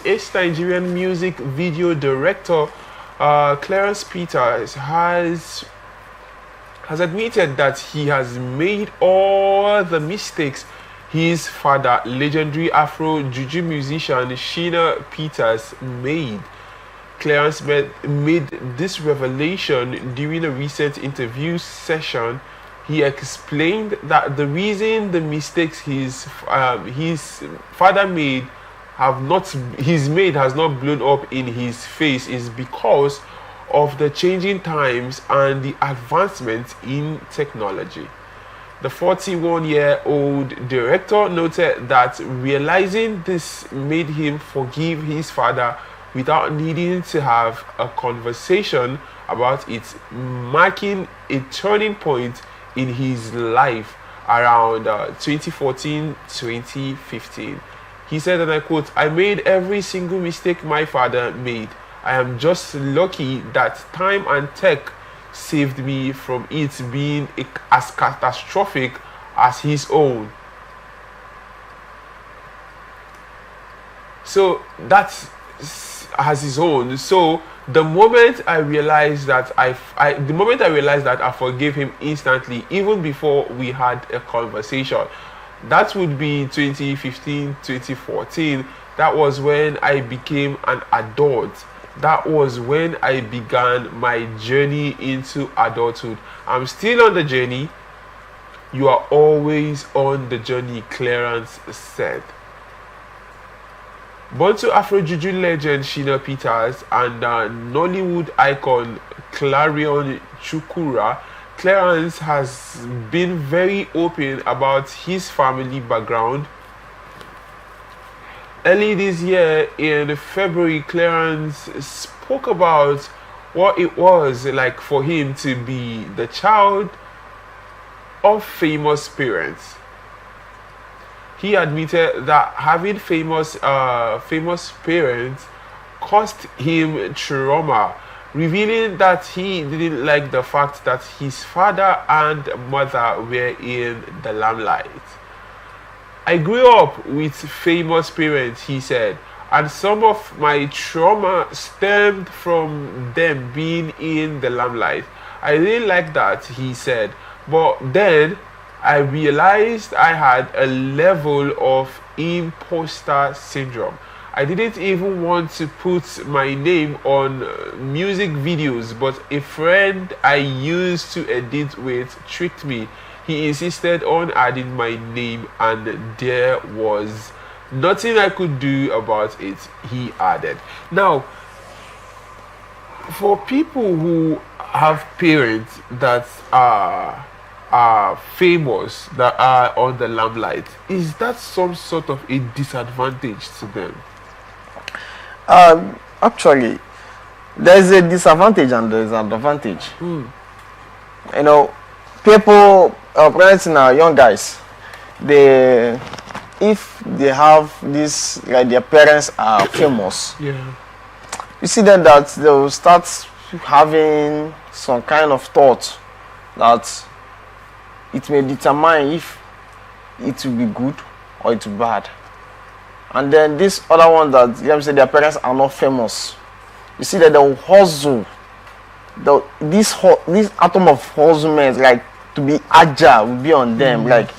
East Nigerian music video director Clarence Peters has admitted that he has made all the mistakes his father, legendary Afro-juju musician Shina Peters, made. Clarence made this revelation during a recent interview session. He explained that the reason the mistakes his father made has not blown up in his face is because of the changing times and the advancements in technology. The 41-year-old director noted that realizing this made him forgive his father without needing to have a conversation about it, marking a turning point in his life around 2014-2015. He said, and I quote, "I made every single mistake my father made. I am just lucky that time and tech saved me from it being as catastrophic as his own." So that's as his own. So the moment I realized that I forgave him instantly, even before we had a conversation. That would be 2015, 2014. That was when I became an adult. That was when I began my journey into adulthood. I'm still on the journey. You are always on the journey, Clarence said. Born to Afro-juju legend Shina Peters and Nollywood icon Clarion Chukura, Clarence has been very open about his family background. Early this year, in February, Clarence spoke about what it was like for him to be the child of famous parents. He admitted that having famous parents caused him trauma, revealing that he didn't like the fact that his father and mother were in the limelight. "I grew up with famous parents," he said, "and some of my trauma stemmed from them being in the limelight. I didn't like that," he said, "but then I realized I had a level of imposter syndrome. I didn't even want to put my name on music videos, but a friend I used to edit with tricked me. He insisted on adding my name and there was nothing I could do about it," he added. Now, for people who have parents that are famous, that are on the limelight, is that some sort of a disadvantage to them? Actually, there's a disadvantage and there's an advantage. You know, people, parents now, young guys, if they have this, like their parents are famous, Yeah. you see then that they will start having some kind of thought that it may determine if it will be good or it will be bad. And then this other one that, let me say, their parents are not famous. You see that they will hustle. This atom of hustlement, like to be agile, will be on them, like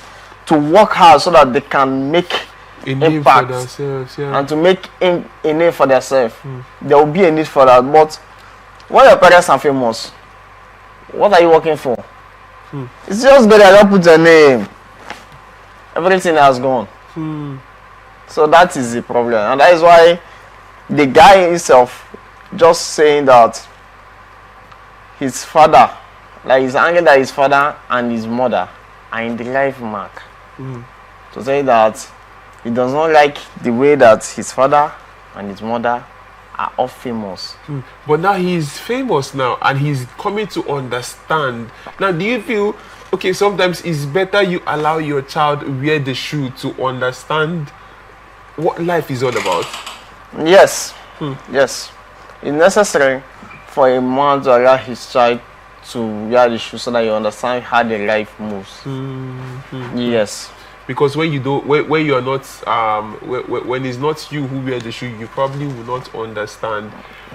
to work hard so that they can make A name impact for themselves, yeah. and to make a name for themselves. There will be a need for that. But when your parents are famous, what are you working for? It's just good that you don't put a name. Everything has gone. So that is the problem, and that is why the guy himself just saying that his father, like he's angry that his father and his mother are in the life mark. To say that he does not like the way that his father and his mother are all famous. But now he's famous now and he's coming to understand. Now, do you feel, okay, sometimes it's better you allow your child wear the shoe to understand what life is all about? Yes. Yes. It's necessary for a man to allow his child to wear the shoe so that you understand how the life moves. Yes. because when you don't, when you're not, when it's not you who wear the shoe, you probably will not understand.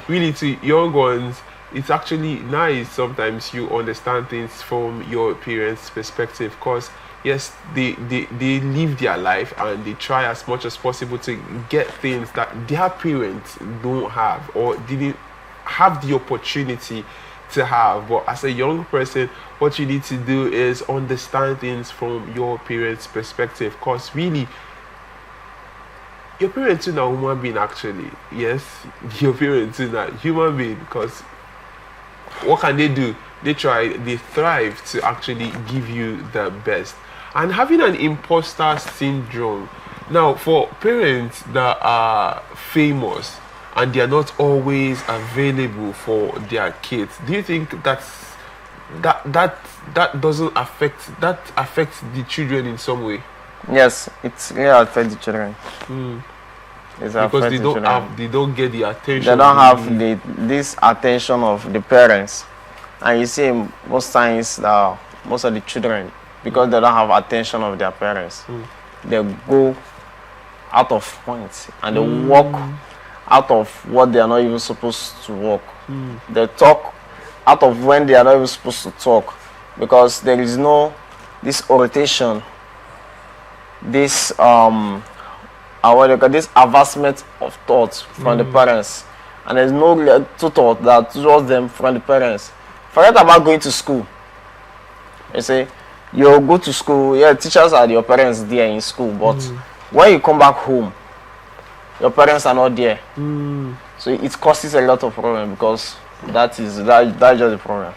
Really, to young ones, it's actually nice sometimes you understand things from your parents' perspective, because yes, they live their life and they try as much as possible to get things that their parents don't have or didn't have the opportunity to have. But as a young person, what you need to do is understand things from your parents' perspective, because really your parents are not human being. Actually, yes, your parents are not human being, because what can they do? They thrive to actually give you the best. And having an imposter syndrome, now for parents that are famous and they are not always available for their kids, do you think that doesn't affects the children in some way? Yes, it's really affects the children. Because they don't get the attention. They don't have this attention of the parents, and you see most times most of the children, because they don't have attention of their parents, they go out of point and they walk out of what they are not even supposed to walk. They talk out of when they are not even supposed to talk, because there is no this orientation, this this advancement of thoughts from the parents, and there's no tutor that tutors them from the parents. Forget about going to school. You say you go to school, yeah, teachers are your parents there in school, but when you come back home, your parents are not there. So it causes a lot of problem, because that's just the problem.